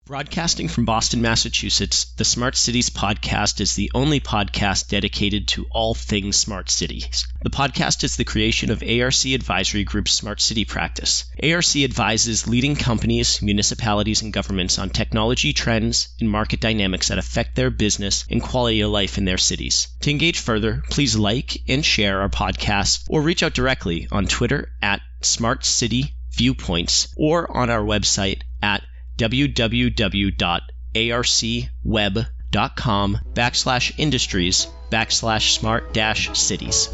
Broadcasting from Boston, Massachusetts, the Smart Cities podcast is the only podcast dedicated to all things smart cities. The podcast is the creation of ARC Advisory Group's Smart City practice. ARC advises leading companies, municipalities, and governments on technology trends and market dynamics that affect their business and quality of life in their cities. To engage further, please like and share our podcast or reach out directly on Twitter at Smart City Viewpoints or on our website at www.arcweb.com/industries/smart-cities.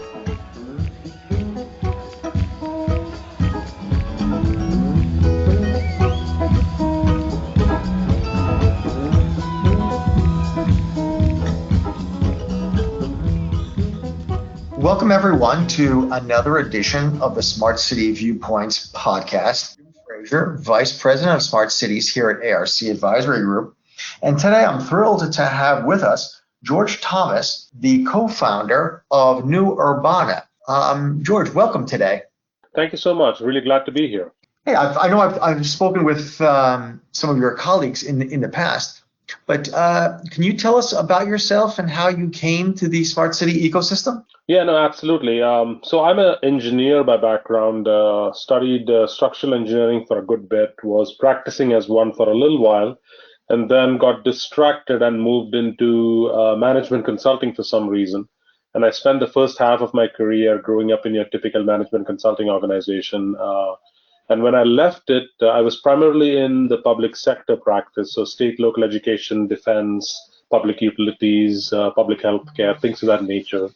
Welcome, everyone, to another edition of the Smart City Viewpoints podcast. Vice President of Smart Cities here at ARC Advisory Group. And today I'm thrilled to have with us George Thomas, the co-founder of New Urbana. George, welcome today. Thank you so much. Really glad to be here. Hey, I know I've spoken with some of your colleagues in the past, but can you tell us about yourself and how you came to the Smart City ecosystem? Yeah, no, absolutely. So I'm an engineer by background, studied structural engineering for a good bit, was practicing as one for a little while, and then got distracted and moved into management consulting for some reason. And I spent the first half of my career growing up in your typical management consulting organization. And when I left it, I was primarily in the public sector practice, so state, local education, defense, public utilities, public healthcare, things of that nature.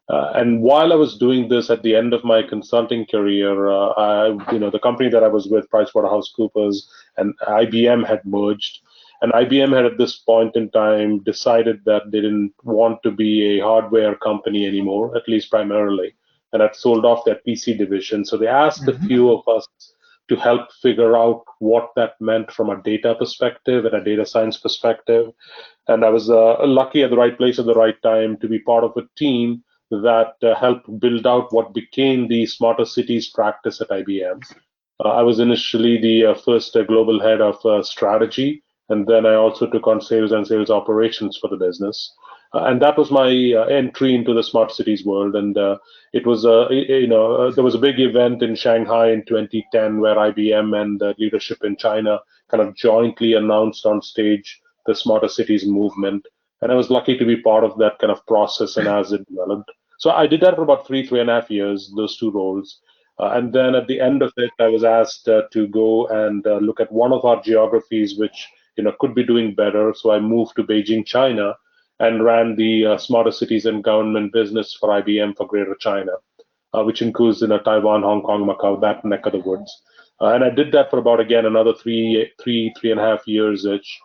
And while I was doing this at the end of my consulting career, the company that I was with, PricewaterhouseCoopers and IBM had merged. And IBM had at this point in time decided that they didn't want to be a hardware company anymore, at least primarily, and had sold off their PC division. So they asked a few of us to help figure out what that meant from a data perspective and a data science perspective. And I was lucky at the right place at the right time to be part of a team that helped build out what became the Smarter Cities practice at IBM. I was initially the first global head of strategy, and then I also took on sales and sales operations for the business. And that was my entry into the Smart Cities world. And it was, there was a big event in Shanghai in 2010 where IBM and the leadership in China kind of jointly announced on stage the Smarter Cities movement. And I was lucky to be part of that kind of process and as it developed. So I did that for about 3.5 years, those two roles. And then at the end of it, I was asked to go and look at one of our geographies, which could be doing better. So I moved to Beijing, China, and ran the Smarter Cities and Government business for IBM for Greater China, which includes Taiwan, Hong Kong, Macau, that neck of the woods. And I did that for about, again, another 3.5 years each.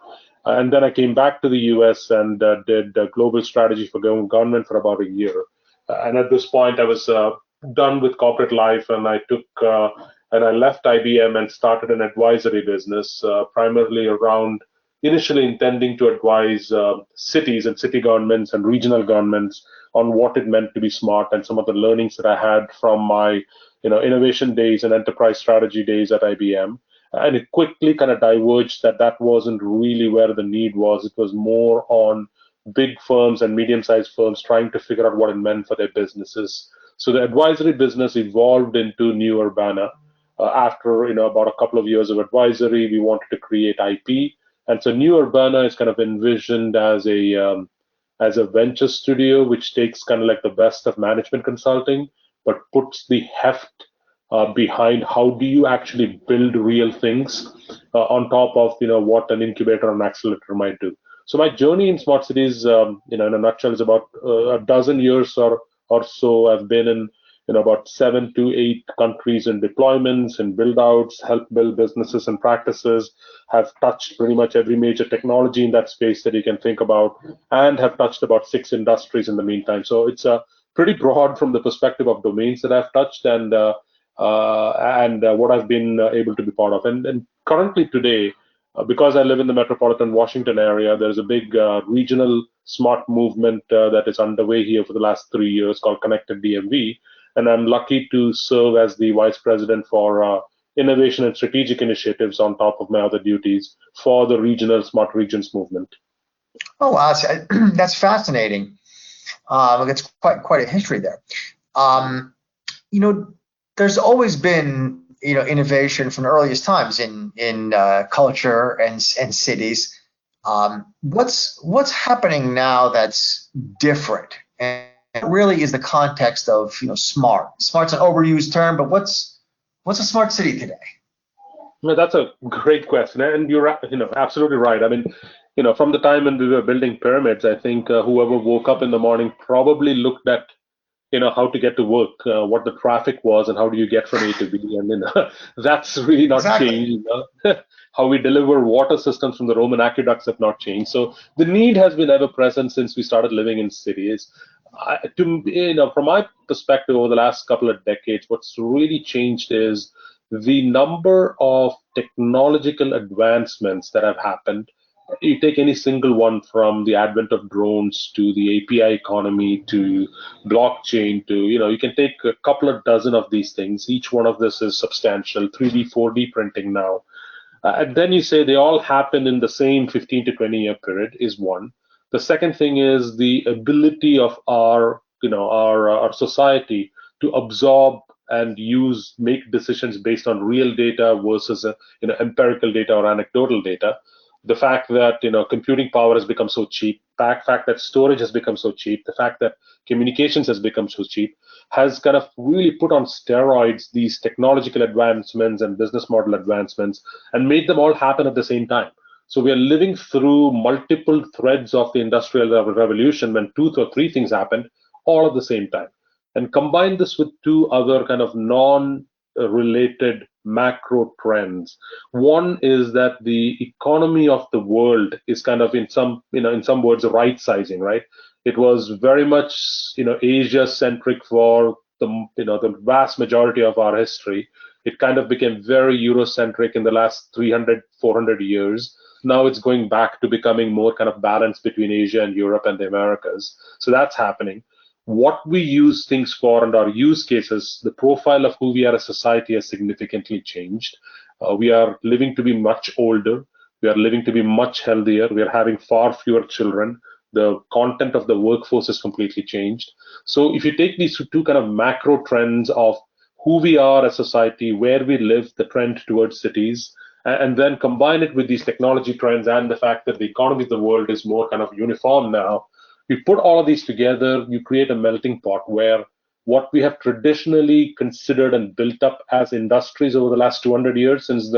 And then I came back to the US and did global strategy for government for about a year. And at this point, I was done with corporate life, and I left IBM and started an advisory business, primarily around initially intending to advise cities and city governments and regional governments on what it meant to be smart and some of the learnings that I had from my innovation days and enterprise strategy days at IBM. And it quickly kind of diverged that wasn't really where the need was. It was more on big firms and medium-sized firms trying to figure out what it meant for their businesses. So the advisory business evolved into New Urbana. After about a couple of years of advisory, we wanted to create IP. And so New Urbana is kind of envisioned as a venture studio, which takes kind of like the best of management consulting, but puts the heft behind how do you actually build real things on top of what an incubator or an accelerator might do. So my journey in Smart Cities, in a nutshell, is about a dozen years or so. I've been in about 7 to 8 countries in deployments and build-outs, helped build businesses and practices, have touched pretty much every major technology in that space that you can think about, and have touched about 6 industries in the meantime. So it's pretty broad from the perspective of domains that I've touched and what I've been able to be part of. And currently today, because I live in the metropolitan Washington area, there's a big regional smart movement that is underway here for the last 3 years called Connected DMV. And I'm lucky to serve as the vice president for innovation and strategic initiatives on top of my other duties for the regional smart regions movement. Oh, wow, that's fascinating. It's quite a history there. There's always been innovation from the earliest times in culture and cities. What's happening now that's different? And it really is the context of smart. Smart's an overused term, but what's a smart city today? No, that's a great question, and you're absolutely right. I mean, from the time when we were building pyramids, I think whoever woke up in the morning probably looked at how to get to work, what the traffic was, and how do you get from A to B, and that's really not changed. How we deliver water systems from the Roman aqueducts have not changed. So the need has been ever present since we started living in cities. From my perspective, over the last couple of decades, what's really changed is the number of technological advancements that have happened. You take any single one, from the advent of drones to the API economy to blockchain to, you can take a couple of dozen of these things. Each one of this is substantial. 3D, 4D printing now. And then you say they all happen in the same 15 to 20 year period is one. The second thing is the ability of our society to absorb and make decisions based on real data versus empirical data or anecdotal data. The fact that computing power has become so cheap, the fact that storage has become so cheap, the fact that communications has become so cheap, has kind of really put on steroids these technological advancements and business model advancements and made them all happen at the same time. So we are living through multiple threads of the industrial revolution when 2 or 3 things happened all at the same time. And combine this with 2 other kind of non-related macro trends. One is that the economy of the world is kind of in some words right sizing, right? It was very much Asia centric for the vast majority of our history. It kind of became very Eurocentric in the last 300, 400 years. Now it's going back to becoming more kind of balanced between Asia and Europe and the Americas. So that's happening. What we use things for and our use cases, the profile of who we are as a society has significantly changed. We are living to be much older. We are living to be much healthier. We are having far fewer children. The content of the workforce has completely changed. So if you take these 2 kind of macro trends of who we are as a society, where we live, the trend towards cities, and then combine it with these technology trends and the fact that the economy of the world is more kind of uniform now, you put all of these together, you create a melting pot where what we have traditionally considered and built up as industries over the last 200 years since the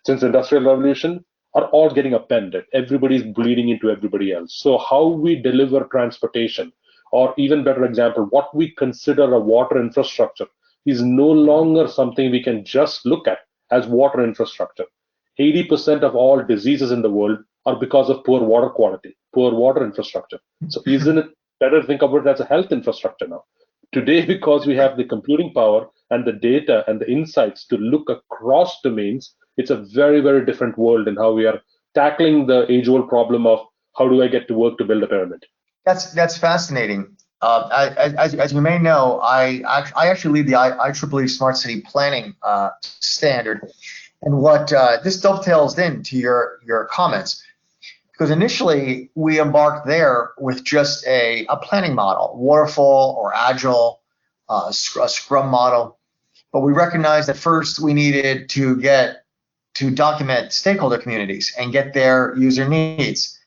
Industrial Revolution, are all getting upended. Everybody's bleeding into everybody else. So how we deliver transportation, or even better example, what we consider a water infrastructure, is no longer something we can just look at as water infrastructure. 80% of all diseases in the world are because of poor water quality, poor water infrastructure. So isn't it better to think about it as a health infrastructure now? Today, because we have the computing power and the data and the insights to look across domains, it's a very, very different world in how we are tackling the age-old problem of how do I get to work to build a pyramid. That's fascinating. As you may know, I actually lead the IEEE Smart City Planning standard, and what this dovetails into your comments, because initially we embarked there with just a planning model, waterfall or agile, a scrum model, but we recognized that first we needed to document stakeholder communities and get their user needs.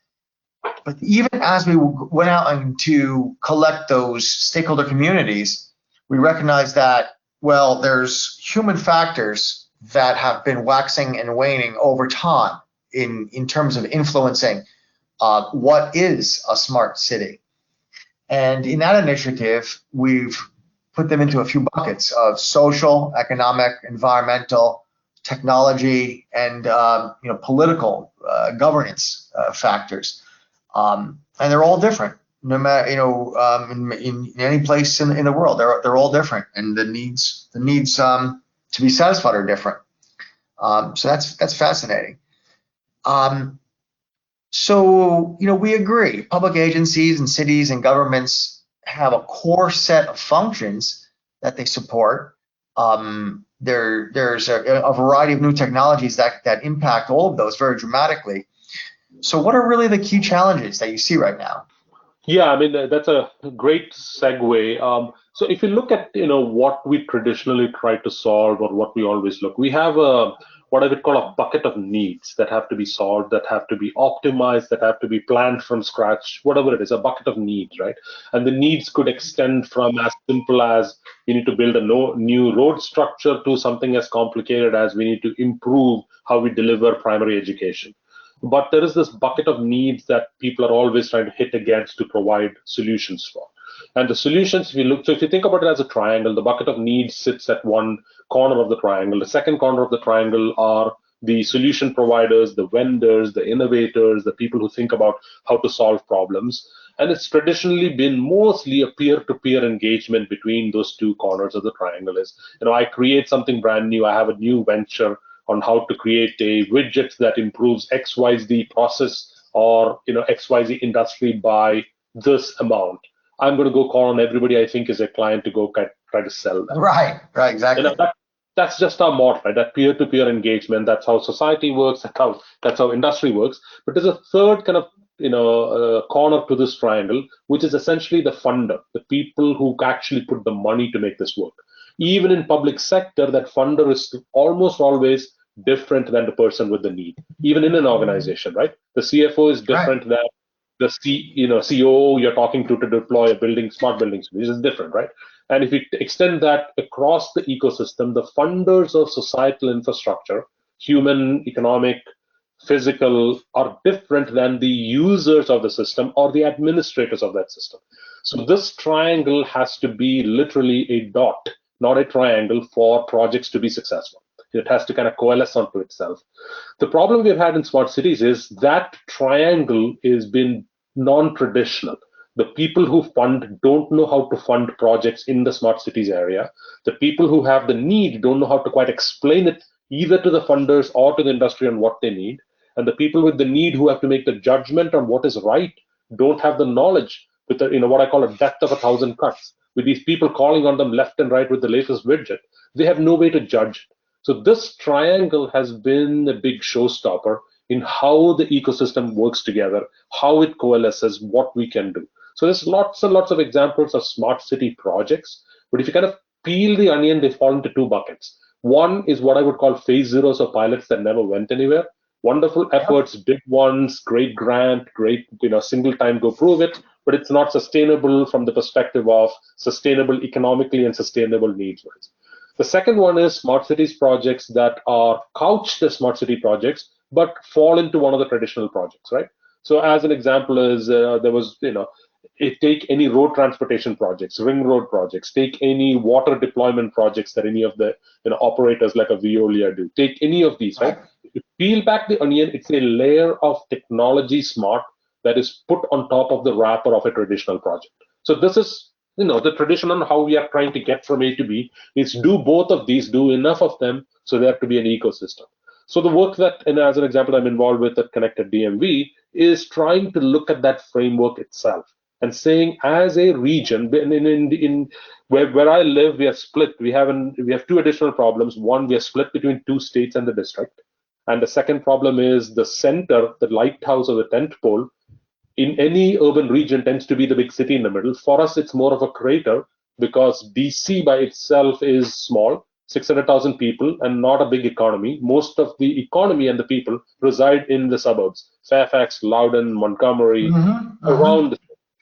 But even as we went out and to collect those stakeholder communities, we recognized that, well, there's human factors that have been waxing and waning over time in terms of influencing what is a smart city. And in that initiative, we've put them into a few buckets of social, economic, environmental, technology, and political governance factors. And they're all different, no matter in any place in the world. They're all different, and the needs to be satisfied are different. So that's fascinating. So we agree. Public agencies and cities and governments have a core set of functions that they support. there's a variety of new technologies that impact all of those very dramatically. So what are really the key challenges that you see right now? Yeah, I mean that's a great segue. So if you look at what we traditionally try to solve or what we always look, we have a what I would call a bucket of needs that have to be solved, that have to be optimized, that have to be planned from scratch, whatever it is, a bucket of needs, right? And the needs could extend from as simple as we need to build a new road structure to something as complicated as we need to improve how we deliver primary education. But there is this bucket of needs that people are always trying to hit against to provide solutions for. And the solutions, if you think about it as a triangle, the bucket of needs sits at one corner of the triangle. The second corner of the triangle are the solution providers, the vendors, the innovators, the people who think about how to solve problems. And it's traditionally been mostly a peer-to-peer engagement between those two corners of the triangle. I create something brand new, I have a new venture on how to create a widget that improves XYZ process or XYZ industry by this amount. I'm going to go call on everybody I think is a client to go try to sell them. Right, exactly. That's just our model, right? That peer-to-peer engagement. That's how society works. That's how industry works. But there's a third kind of corner to this triangle, which is essentially the funder, the people who actually put the money to make this work. Even in public sector, that funder is almost always different than the person with the need. Even in an organization, right? The CFO is different than the COO you're talking to deploy a smart building solution is different, right? And if you extend that across the ecosystem, the funders of societal infrastructure, human, economic, physical, are different than the users of the system or the administrators of that system. So this triangle has to be literally a dot, not a triangle, for projects to be successful. It has to kind of coalesce onto itself. The problem we've had in smart cities is that triangle has been non-traditional. The people who fund don't know how to fund projects in the smart cities area. The people who have the need don't know how to quite explain it either to the funders or to the industry on what they need. And the people with the need who have to make the judgment on what is right don't have the knowledge with what I call a depth of 1,000 cuts. With these people calling on them left and right with the latest widget, they have no way to judge. So this triangle has been a big showstopper in how the ecosystem works together, how it coalesces, what we can do. So there's lots and lots of examples of smart city projects, but if you kind of peel the onion, they fall into two buckets. One is what I would call phase zeros or pilots that never went anywhere. Wonderful efforts, big ones, great grant, great single time go prove it, but it's not sustainable from the perspective of sustainable economically and sustainable needs-wise. The second one is smart cities projects that are couched as smart city projects, but fall into one of the traditional projects, right? So as an example is take any road transportation projects, ring road projects, take any water deployment projects that any of the operators like a Veolia do. Take any of these, right? If you peel back the onion, it's a layer of technology smart that is put on top of the wrapper of a traditional project. So this is the tradition on how we are trying to get from A to B is do both of these, do enough of them so there to be an ecosystem. So the work that, as an example, I'm involved with at Connected DMV is trying to look at that framework itself and saying, as a region, in where I live, we are split. We have two additional problems. One, we are split between two states and the district, and the second problem is the center, the lighthouse or the tent pole. In any urban region tends to be the big city in the middle. For us, it's more of a crater because DC by itself is small, 600,000 people, and not a big economy. Most of the economy and the people reside in the suburbs, Fairfax, Loudoun, Montgomery, around.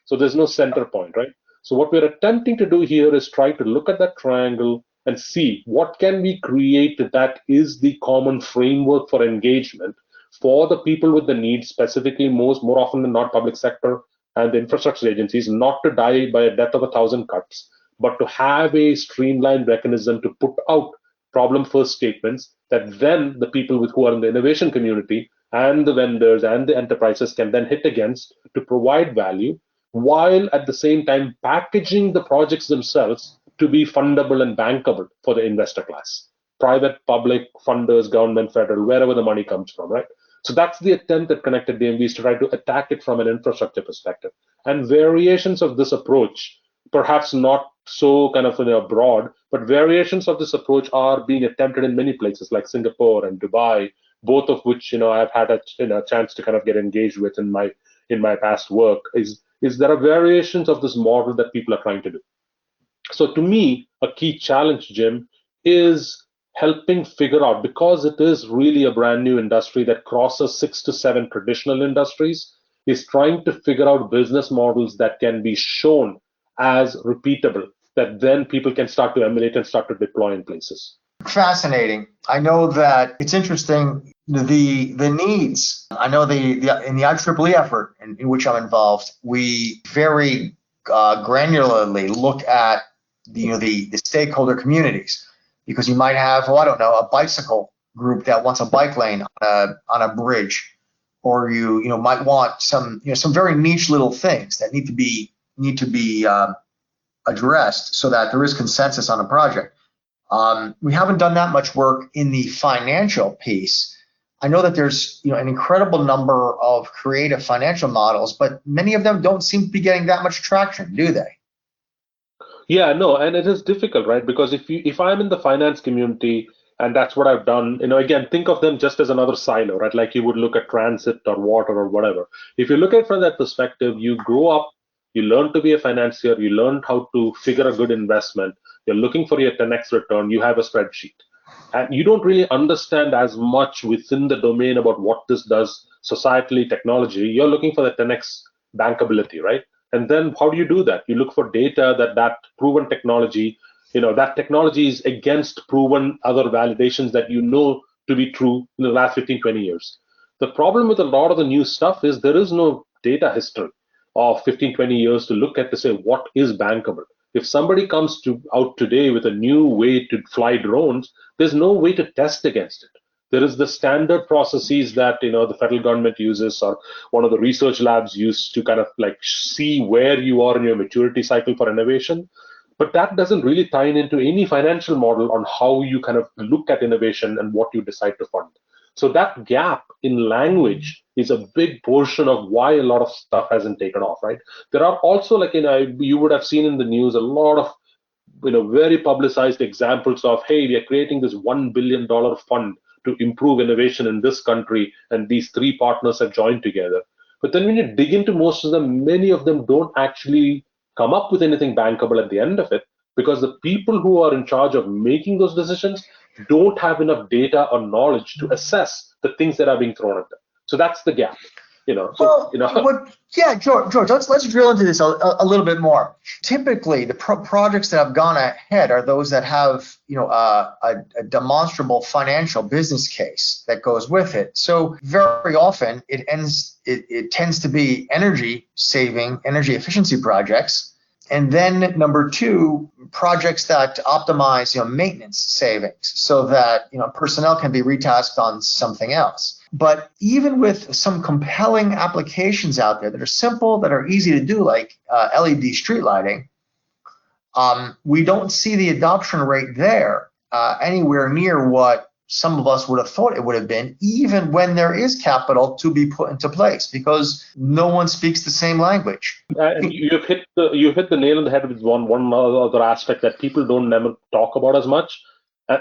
So there's no center point, right? So what we're attempting to do here is try to look at that triangle and see what can we create that is the common framework for engagement for the people with the need, specifically more often than not public sector and the infrastructure agencies, not to die by a death of 1,000 cuts, but to have a streamlined mechanism to put out problem first statements that then the people who are in the innovation community and the vendors and the enterprises can then hit against to provide value, while at the same time packaging the projects themselves to be fundable and bankable for the investor class. Private, public, funders, government, federal, wherever the money comes from, right? So that's the attempt at Connected DMV is to try to attack it from an infrastructure perspective. And variations of this approach perhaps not so kind of broad, but variations of this approach are being attempted in many places like Singapore and Dubai, both of which I've had a chance to kind of get engaged with in my past work. Is there are variations of this model that people are trying to do. So to me, a key challenge, Jim, is helping figure out, because it is really a brand new industry that crosses 6 to 7 traditional industries, is trying to figure out business models that can be shown as repeatable, that then people can start to emulate and start to deploy in places. Fascinating. I know that it's interesting, the needs. I know in the IEEE effort in which I'm involved, we very granularly look at the stakeholder communities, because you might have, I don't know, a bicycle group that wants a bike lane on a bridge, or you might want some very niche little things that need to be addressed so that there is consensus on a project. We haven't done that much work in the financial piece. I know that there's an incredible number of creative financial models, but many of them don't seem to be getting that much traction, do they? Yeah, no, and it is difficult, right? Because if I'm in the finance community and that's what I've done, again, think of them just as another silo, right? Like you would look at transit or water or whatever. If you look at it from that perspective, you grow up, you learn to be a financier, you learn how to figure a good investment, you're looking for your 10x return, you have a spreadsheet. And you don't really understand as much within the domain about what this does societally, technology. You're looking for the 10x bankability, right? And then how do you do that? You look for data that proven technology, that technology is against proven other validations that to be true in the last 15, 20 years. The problem with a lot of the new stuff is there is no data history of 15, 20 years to look at to say what is bankable. If somebody comes out today with a new way to fly drones, there's no way to test against it. There is the standard processes that the federal government uses, or one of the research labs use to kind of like see where you are in your maturity cycle for innovation. But that doesn't really tie into any financial model on how you kind of look at innovation and what you decide to fund. So that gap in language is a big portion of why a lot of stuff hasn't taken off, right? There are also, like you would have seen in the news, a lot of very publicized examples of, hey, we are creating this $1 billion fund to improve innovation in this country, and these 3 partners have joined together. But then when you dig into most of them, many of them don't actually come up with anything bankable at the end of it, because the people who are in charge of making those decisions don't have enough data or knowledge to assess the things that are being thrown at them. So that's the gap. Yeah, George, let's drill into this a little bit more. Typically, the projects that have gone ahead are those that have a demonstrable financial business case that goes with it. So very often it tends to be energy efficiency projects. And then number 2, projects that optimize maintenance savings so that personnel can be retasked on something else. But even with some compelling applications out there that are simple, that are easy to do, like LED street lighting, we don't see the adoption rate there anywhere near what some of us would have thought it would have been, even when there is capital to be put into place, because no one speaks the same language. You've hit the nail on the head with one other aspect that people don't never talk about as much,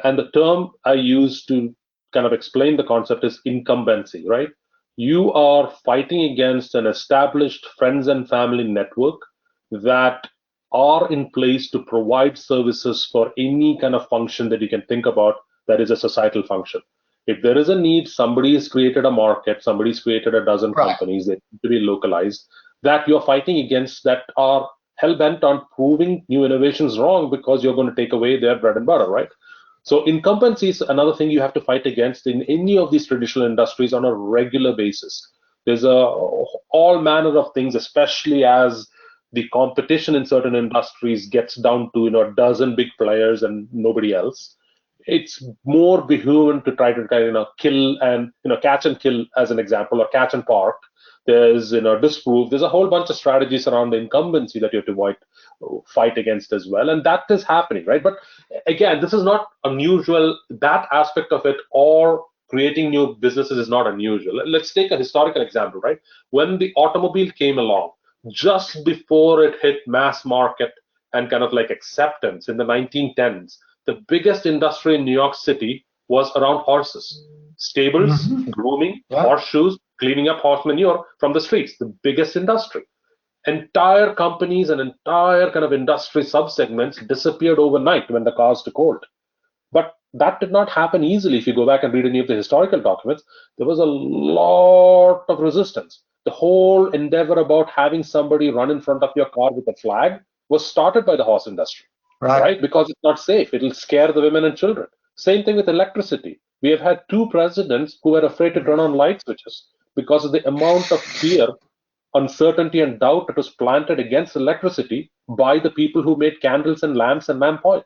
and the term I use to kind of explain the concept is incumbency, right? You are fighting against an established friends and family network that are in place to provide services for any kind of function that you can think about that is a societal function. If there is a need, somebody has created a market, somebody's created a dozen companies that need to be localized, that you're fighting against, that are hell-bent on proving new innovations wrong because you're going to take away their bread and butter, right? So incumbency is another thing you have to fight against in any of these traditional industries on a regular basis. There's all manner of things, especially as the competition in certain industries gets down to a dozen big players and nobody else. It's more behooving to try to kill and catch and kill, as an example, or catch and park. There's disprove. There's a whole bunch of strategies around the incumbency that you have to fight against as well, and that is happening, right? But again, this is not unusual. That aspect of it, or creating new businesses, is not unusual. Let's take a historical example, right? When the automobile came along, just before it hit mass market, and kind of like acceptance in the 1910s, the biggest industry in New York City was around horses. Stables, grooming, horseshoes, cleaning up horse manure from the streets, the biggest industry. Entire companies and entire kind of industry subsegments disappeared overnight when the cars took hold. But that did not happen easily. If you go back and read any of the historical documents, there was a lot of resistance. The whole endeavor about having somebody run in front of your car with a flag was started by the horse industry, right? Because it's not safe. It'll scare the women and children. Same thing with electricity. We have had 2 presidents who were afraid to turn on light switches because of the amount of fear, uncertainty, and doubt that was planted against electricity by the people who made candles and lamps and lamp oil.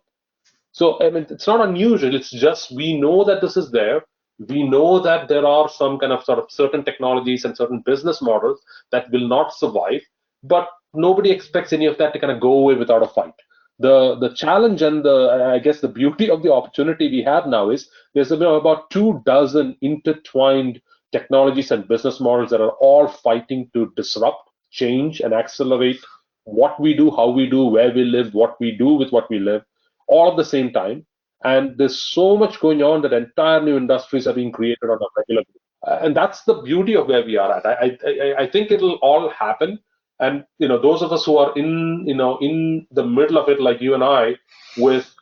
So, I mean, it's not unusual. It's just we know that this is there. We know that there are some kind of sort of certain technologies and certain business models that will not survive, but nobody expects any of that to kind of go away without a fight. The challenge and I guess the beauty of the opportunity we have now is there's about 24 intertwined technologies and business models that are all fighting to disrupt, change, and accelerate what we do, how we do, where we live, what we do with what we live, all at the same time. And there's so much going on that entire new industries are being created on a regular basis. And that's the beauty of where we are at. I think it'll all happen. And those of us who are in the middle of it, like you and I, with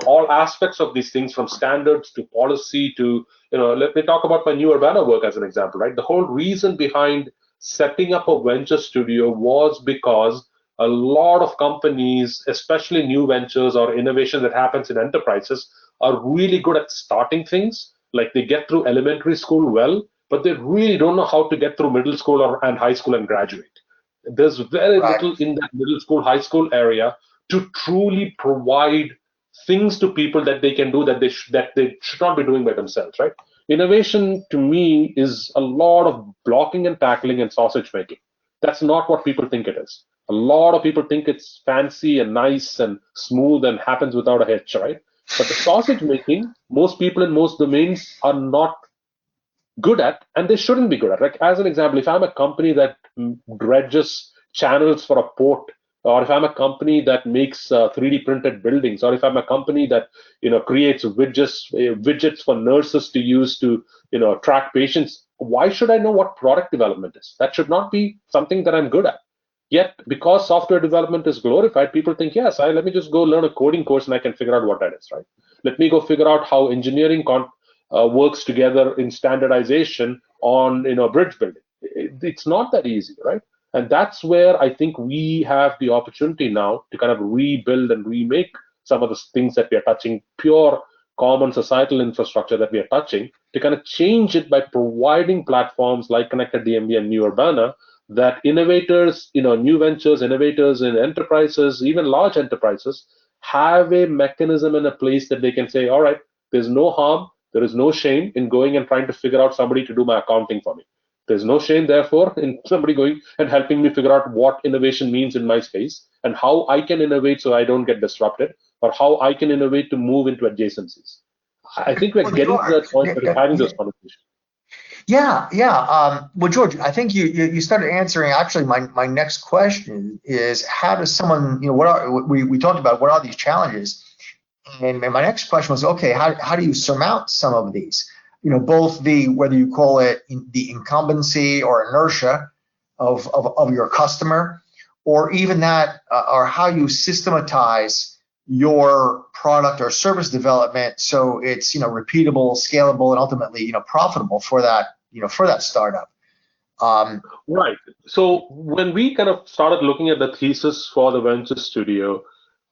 all aspects of these things, from standards to policy to let me talk about my new Urbana work as an example, right? The whole reason behind setting up a venture studio was because a lot of companies, especially new ventures or innovation that happens in enterprises, are really good at starting things. Like they get through elementary school well, but they really don't know how to get through middle school and high school and graduate. There's very little in that middle school, high school area to truly provide things to people that they can do that they should not be doing by themselves, right? Innovation to me is a lot of blocking and tackling and sausage making. That's not what people think it is. A lot of people think it's fancy and nice and smooth and happens without a hitch, right? But the sausage making, most people in most domains are not good at, and they shouldn't be good at. Like, as an example, if I'm a company that dredges channels for a port, or if I'm a company that makes 3D printed buildings, or if I'm a company that creates widgets for nurses to use to track patients, why should I know what product development is? That should not be something that I'm good at. Yet, because software development is glorified, people think, yes, let me just go learn a coding course and I can figure out what that is, right? Let me go figure out how engineering works together in standardization on bridge building. It's not that easy, right? And that's where I think we have the opportunity now to kind of rebuild and remake some of the things that we are touching, pure common societal infrastructure that we are touching, to kind of change it by providing platforms like Connected DMB and New Urbana that innovators, new ventures, innovators in enterprises, even large enterprises, have a mechanism and a place that they can say, all right, there's no harm, there is no shame in going and trying to figure out somebody to do my accounting for me. There's no shame, therefore, in somebody going and helping me figure out what innovation means in my space and how I can innovate so I don't get disrupted, or how I can innovate to move into adjacencies. I think we're getting to that point where we're having those conversations. Yeah. Well, George, I think you started answering actually my next question is, how does someone, we talked about what are these challenges, and my next question was, okay, how do you surmount some of these? Both whether you call it the incumbency or inertia of your customer, or even that, or how you systematize your product or service development so it's repeatable, scalable, and ultimately profitable for that startup. Right. So when we kind of started looking at the thesis for the venture studio,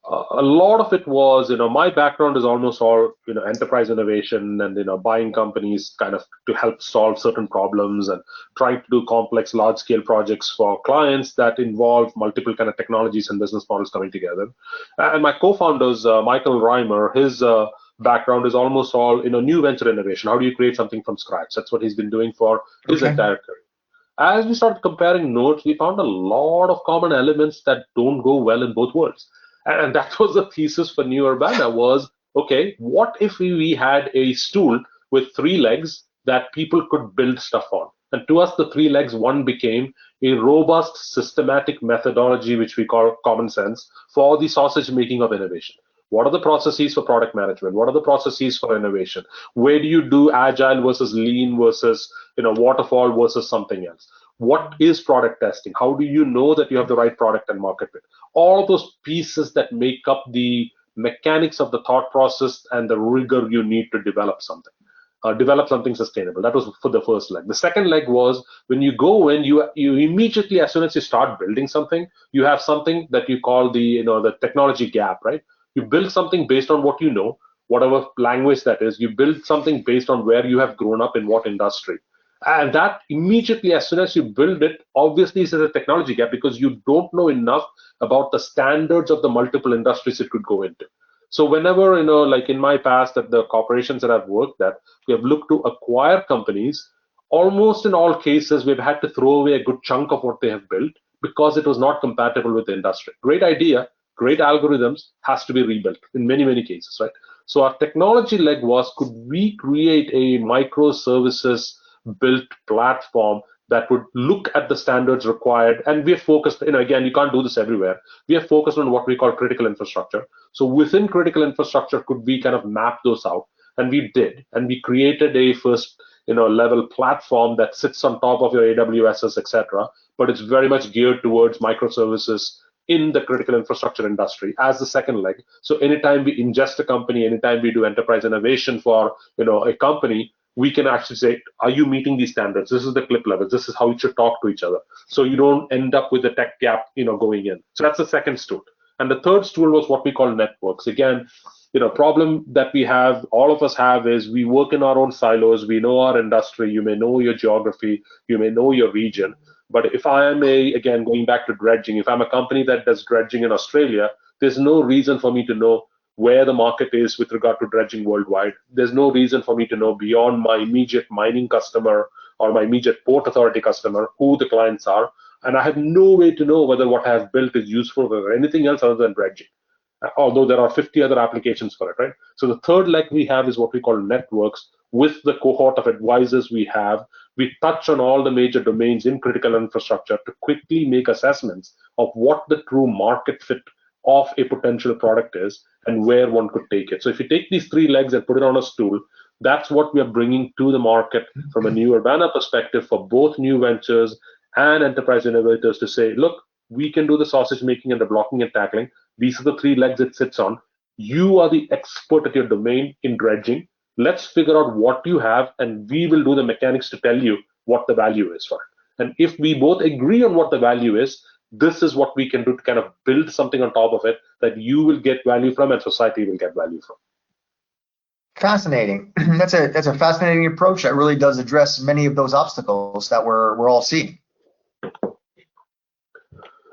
a lot of it was, my background is almost all, enterprise innovation and, buying companies kind of to help solve certain problems and trying to do complex, large-scale projects for clients that involve multiple kind of technologies and business models coming together. And my co-founders, Michael Reimer, his background is almost all, new venture innovation. How do you create something from scratch? That's what he's been doing for his entire career. As we started comparing notes, we found a lot of common elements that don't go well in both worlds. And that was the thesis for New Urbana was, okay, what if we had a stool with 3 legs that people could build stuff on? And to us, the three legs, one became a robust, systematic methodology, which we call common sense, for the sausage making of innovation. What are the processes for product management? What are the processes for innovation? Where do you do agile versus lean versus waterfall versus something else? What is product testing? How do you know that you have the right product and market fit? All of those pieces that make up the mechanics of the thought process and the rigor you need to develop something sustainable. That was for the first leg. The second leg was when you go in, you immediately, as soon as you start building something, you have something that you call the technology gap, right? You build something based on what you know, whatever language that is. You build something based on where you have grown up in what industry. And that immediately, as soon as you build it, obviously is a technology gap because you don't know enough about the standards of the multiple industries it could go into. So whenever, like in my past at the corporations that I've worked at, we have looked to acquire companies. Almost in all cases, we've had to throw away a good chunk of what they have built because it was not compatible with the industry. Great idea, great algorithms, has to be rebuilt in many, many cases, right? So our technology leg was, could we create a microservices built platform that would look at the standards required? And we are focused, again, you can't do this everywhere. We are focused on what we call critical infrastructure. So within critical infrastructure, could we kind of map those out? And we did. And we created a first level platform that sits on top of your AWSs, etc. But it's very much geared towards microservices in the critical infrastructure industry as the second leg. So anytime we ingest a company, anytime we do enterprise innovation for a company, we can actually say, are you meeting these standards? This is the clip level. This is how you should talk to each other. So you don't end up with a tech gap, going in. So that's the second stool. And the third stool was what we call networks. Again, problem that we have, all of us have, is we work in our own silos. We know our industry. You may know your geography. You may know your region. But if I am again, going back to dredging, if I'm a company that does dredging in Australia, there's no reason for me to know where the market is with regard to dredging worldwide. There's no reason for me to know beyond my immediate mining customer or my immediate port authority customer who the clients are. And I have no way to know whether what I have built is useful for anything else other than dredging, although there are 50 other applications for it, right? So the third leg we have is what we call networks. With the cohort of advisors we have, we touch on all the major domains in critical infrastructure to quickly make assessments of what the true market fit of a potential product is and where one could take it. So if you take these three legs and put it on a stool, that's what we are bringing to the market from a new Urbana perspective for both new ventures and enterprise innovators to say, look, we can do the sausage making and the blocking and tackling. These are the three legs it sits on. You are the expert at your domain in dredging. Let's figure out what you have, and we will do the mechanics to tell you what the value is for it. And if we both agree on what the value is, this is what we can do to kind of build something on top of it that you will get value from and society will get value from. Fascinating. That's a fascinating approach that really does address many of those obstacles that we're all seeing.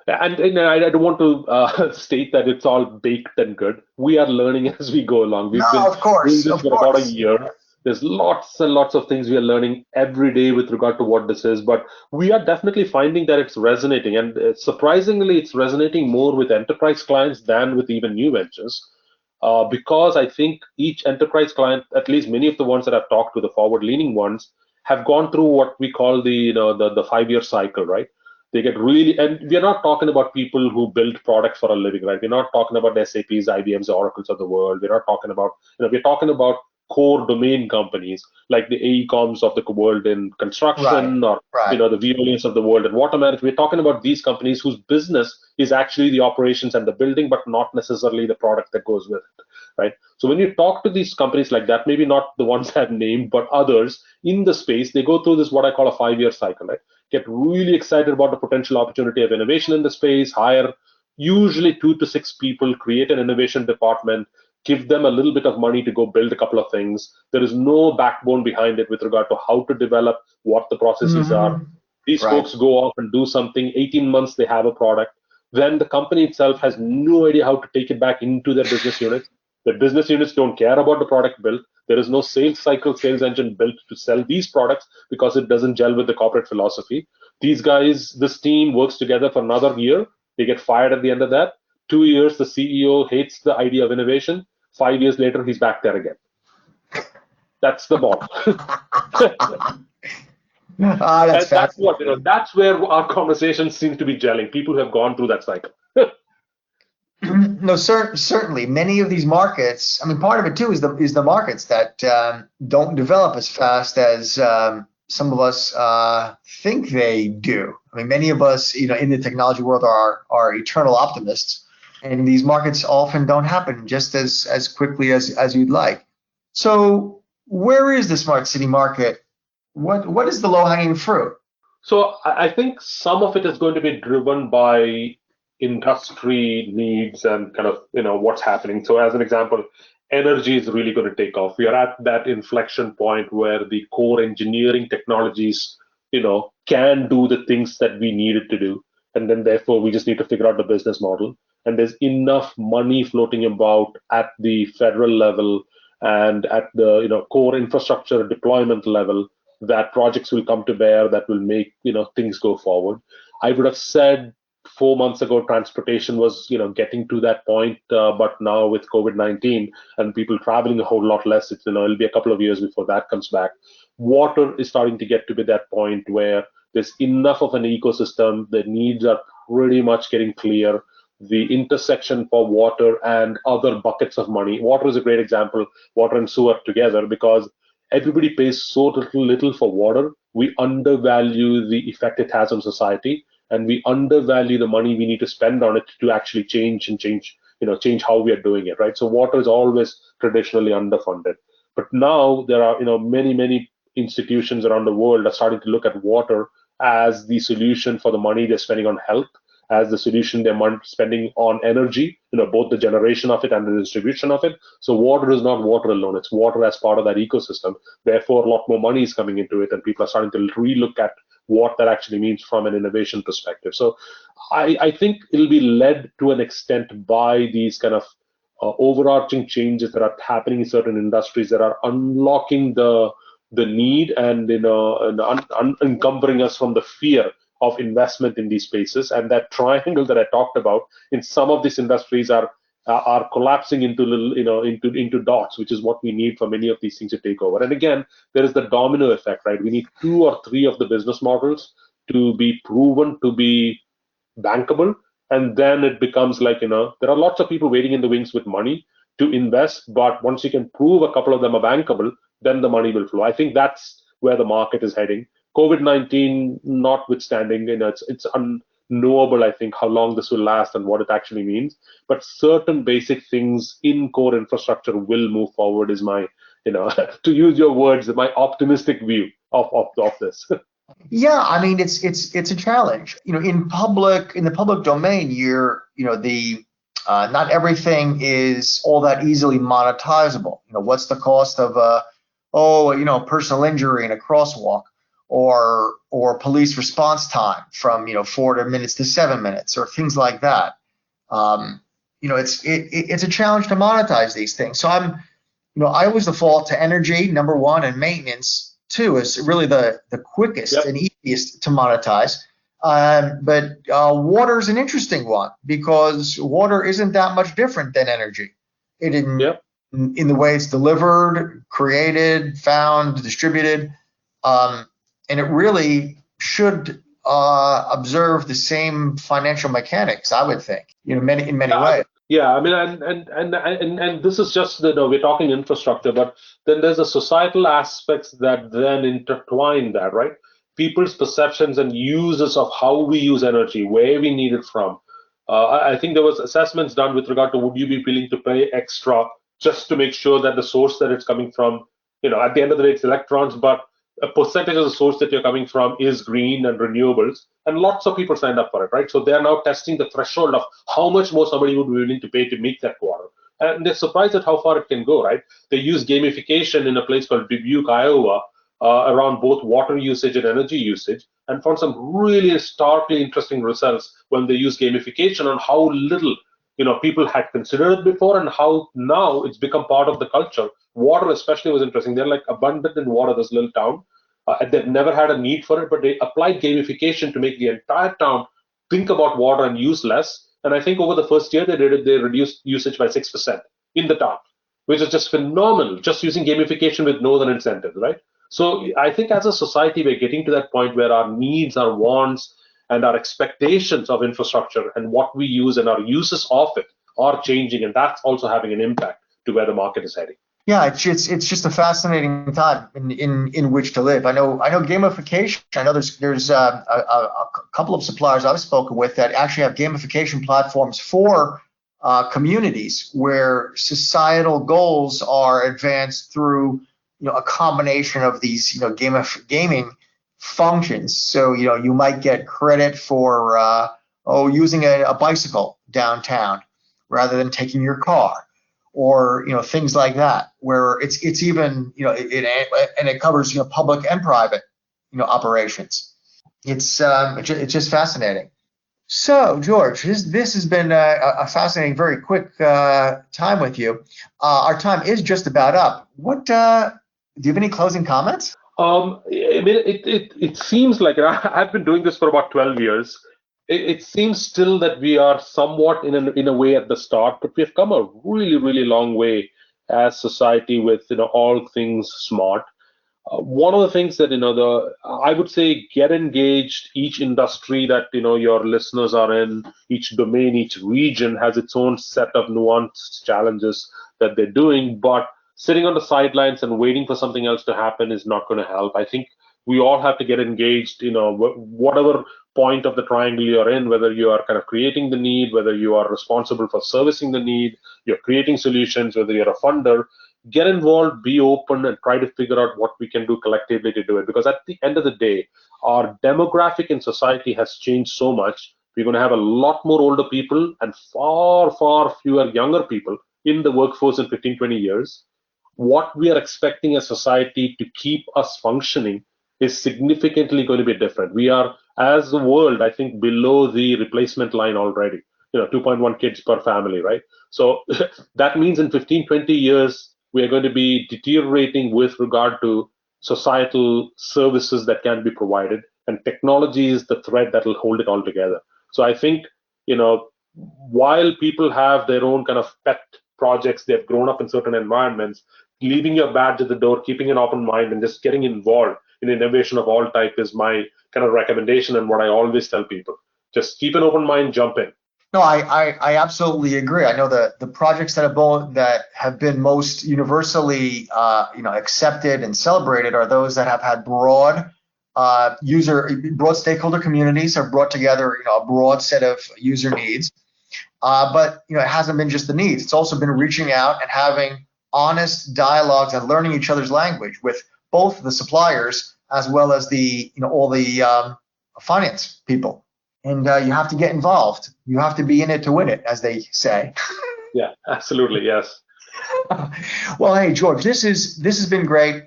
And I don't want to state that it's all baked and good. We are learning as we go along. We've been doing this for about a year. There's lots and lots of things we are learning every day with regard to what this is, but we are definitely finding that it's resonating. And surprisingly, it's resonating more with enterprise clients than with even new ventures. Because I think each enterprise client, at least many of the ones that I've talked to, the forward-leaning ones, have gone through what we call the 5-year cycle, right? They get really, and we're not talking about people who build products for a living, right? We're not talking about SAPs, IBMs, Oracles of the world. We're not talking about, we're talking about core domain companies like the AECOMs of the world in construction, or the Veolias of the world in water management. We're talking about these companies whose business is actually the operations and the building, but not necessarily the product that goes with it, right? So when you talk to these companies like that, maybe not the ones I've named, but others in the space, they go through this what I call a 5-year cycle, right? Get really excited about the potential opportunity of innovation in the space, hire usually 2 to 6 people, create an innovation department, give them a little bit of money to go build a couple of things. There is no backbone behind it with regard to how to develop, what the processes are. These folks go off and do something. 18 months, they have a product. Then the company itself has no idea how to take it back into their business unit. The business units don't care about the product built. There is no sales cycle, sales engine built to sell these products because it doesn't gel with the corporate philosophy. These guys, this team works together for another year. They get fired at the end of that. 2 years, the CEO hates the idea of innovation. 5 years later, he's back there again. That's the model. That's And that's what, fascinating. that's where our conversations seem to be gelling. People who have gone through that cycle. No, certainly. Many of these markets, I mean, part of it too is the markets that don't develop as fast as some of us think they do. I mean, many of us, in the technology world are eternal optimists, and these markets often don't happen just as quickly as you'd like. So, where is the smart city market? What is the low hanging fruit? So I think some of it is going to be driven by industry needs and kind of what's happening. So as an example, energy is really going to take off. We are at that inflection point where the core engineering technologies, can do the things that we need it to do. And then therefore we just need to figure out the business model. And there's enough money floating about at the federal level and at the core infrastructure deployment level that projects will come to bear that will make things go forward. I would have said 4 months ago transportation was getting to that point, but now with COVID-19 and people traveling a whole lot less, it'll be a couple of years before that comes back. Water is starting to get to be that point where there's enough of an ecosystem. The needs are pretty much getting clear. The intersection for water and other buckets of money. Water is a great example, water and sewer together, because everybody pays so little for water. We undervalue the effect it has on society, and we undervalue the money we need to spend on it to actually change how we are doing it, right? So water is always traditionally underfunded. But now there are, many institutions around the world are starting to look at water as the solution for the money they're spending on health, as the solution they're spending on energy, both the generation of it and the distribution of it. So water is not water alone. It's water as part of that ecosystem. Therefore, a lot more money is coming into it, and people are starting to relook at what that actually means from an innovation perspective. So I think it'll be led to an extent by these kind of overarching changes that are happening in certain industries that are unlocking the need and encumbering us from the fear of investment in these spaces. And that triangle that I talked about in some of these industries are collapsing into little, into dots, which is what we need for many of these things to take over. And again, there is the domino effect, right? We need 2 or 3 of the business models to be proven to be bankable, and then it becomes like, there are lots of people waiting in the wings with money to invest, but once you can prove a couple of them are bankable, then the money will flow. I think that's where the market is heading. COVID-19 notwithstanding, it's unknowable, I think, how long this will last and what it actually means. But certain basic things in core infrastructure will move forward is my, to use your words, my optimistic view of this. Yeah, I mean it's a challenge. In the public domain, the not everything is all that easily monetizable. What's the cost of personal injury in a crosswalk, or police response time from 4 minutes to 7 minutes, or things like that. It's a challenge to monetize these things. So I always default to energy, number one, and maintenance two is really the quickest Yep. and easiest to monetize. But water is an interesting one because water isn't that much different than energy. Yep. In the way it's delivered, created, found, distributed, and it really should observe the same financial mechanics, I would think, in many ways. Yeah, I mean, and this is just we're talking infrastructure, but then there's the societal aspects that then intertwine that, right? People's perceptions and uses of how we use energy, where we need it from. I think there was assessments done with regard to would you be willing to pay extra just to make sure that the source that it's coming from, at the end of the day, it's electrons, but a percentage of the source that you're coming from is green and renewables, and lots of people signed up for it, right? So they're now testing the threshold of how much more somebody would be willing to pay to make that quarter. And they're surprised at how far it can go, right? They use gamification in a place called Dubuque, Iowa, around both water usage and energy usage, and found some really starkly interesting results when they use gamification on how little people had considered it before and how now it's become part of the culture. Water especially was interesting. They're like abundant in water, this little town. They've never had a need for it, but they applied gamification to make the entire town think about water and use less. And I think over the first year they did it, they reduced usage by 6% in the town, which is just phenomenal, just using gamification with no other incentives, right? So I think as a society, we're getting to that point where our needs, our wants, and our expectations of infrastructure and what we use and our uses of it are changing, and that's also having an impact to where the market is heading. Yeah, it's just a fascinating time in which to live. I know gamification. I know there's a couple of suppliers I've spoken with that actually have gamification platforms for communities where societal goals are advanced through a combination of these gaming functions. So you might get credit for using a bicycle downtown rather than taking your car, or things like that, where it's even it covers public and private operations. It's just fascinating. So George, this has been a fascinating, very quick time with you. Our time is just about up. What do you have any closing comments? I mean, it seems like I've been doing this for about 12 years. It seems still that we are somewhat in a way at the start, but we've come a really, really long way as society with all things smart. One of the things that I would say, get engaged. Each industry that your listeners are in, each domain, each region has its own set of nuanced challenges that they're doing, but sitting on the sidelines and waiting for something else to happen is not going to help. I think we all have to get engaged, whatever point of the triangle you're in, whether you are kind of creating the need, whether you are responsible for servicing the need, you're creating solutions, whether you're a funder, get involved, be open, and try to figure out what we can do collectively to do it. Because at the end of the day, our demographic in society has changed so much. We're going to have a lot more older people and far, far fewer younger people in the workforce in 15, 20 years. What we are expecting as society to keep us functioning is significantly going to be different. We are, as a world, I think, below the replacement line already, 2.1 kids per family, right? So that means in 15, 20 years, we are going to be deteriorating with regard to societal services that can be provided, and technology is the thread that will hold it all together. So I think, while people have their own kind of pet projects, they've grown up in certain environments, leaving your badge at the door, keeping an open mind, and just getting involved in innovation of all type is my kind of recommendation, and what I always tell people. Just keep an open mind, jump in. No, I absolutely agree. I know the projects that have been most universally accepted and celebrated are those that have had broad stakeholder communities, have brought together a broad set of user needs. But it hasn't been just the needs. It's also been reaching out and having honest dialogues and learning each other's language with both the suppliers as well as all the finance people. And you have to get involved. You have to be in it to win it, as they say. Yeah, absolutely, yes. Well, hey, George, this has been great.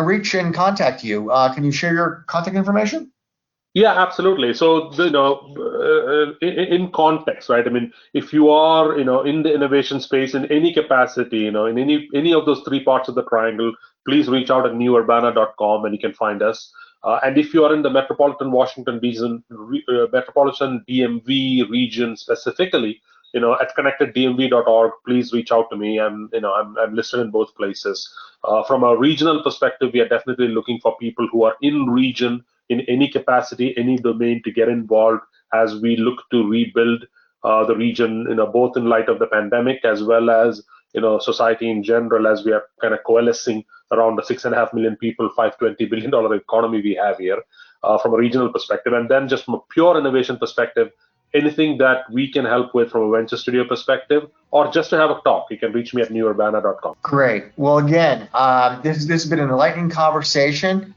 Reach and contact you. Can you share your contact information? Yeah, absolutely. So, in context, right? I mean, if you are, in the innovation space in any capacity, in any of those three parts of the triangle, please reach out at newurbana.com and you can find us. And if you are in the metropolitan Washington region, metropolitan DMV region specifically, at connecteddmv.org, please reach out to me. I'm listed in both places. From a regional perspective, we are definitely looking for people who are in region, in any capacity, any domain, to get involved as we look to rebuild the region, both in light of the pandemic as well as society in general, as we are kind of coalescing around the 6.5 million people, $520 billion economy we have here from a regional perspective. And then just from a pure innovation perspective, anything that we can help with from a venture studio perspective, or just to have a talk, you can reach me at newurbana.com. Great. Well, again, this has been an enlightening conversation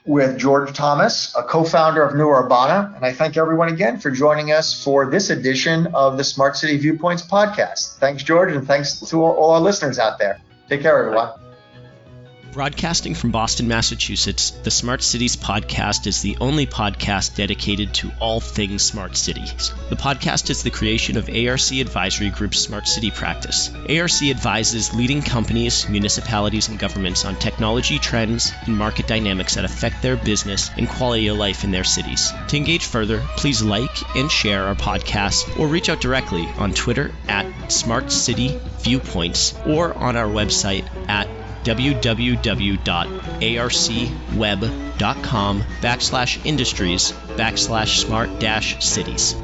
with George Thomas, a co-founder of New Urbana. And I thank everyone again for joining us for this edition of the Smart City Viewpoints podcast. Thanks, George, and thanks to all our listeners out there. Take care, everyone. Broadcasting from Boston, Massachusetts, the Smart Cities podcast is the only podcast dedicated to all things smart cities. The podcast is the creation of ARC Advisory Group's Smart City practice. ARC advises leading companies, municipalities, and governments on technology trends and market dynamics that affect their business and quality of life in their cities. To engage further, please like and share our podcast or reach out directly on Twitter at Smart City Viewpoints or on our website at www.arcweb.com/industries/smart-cities.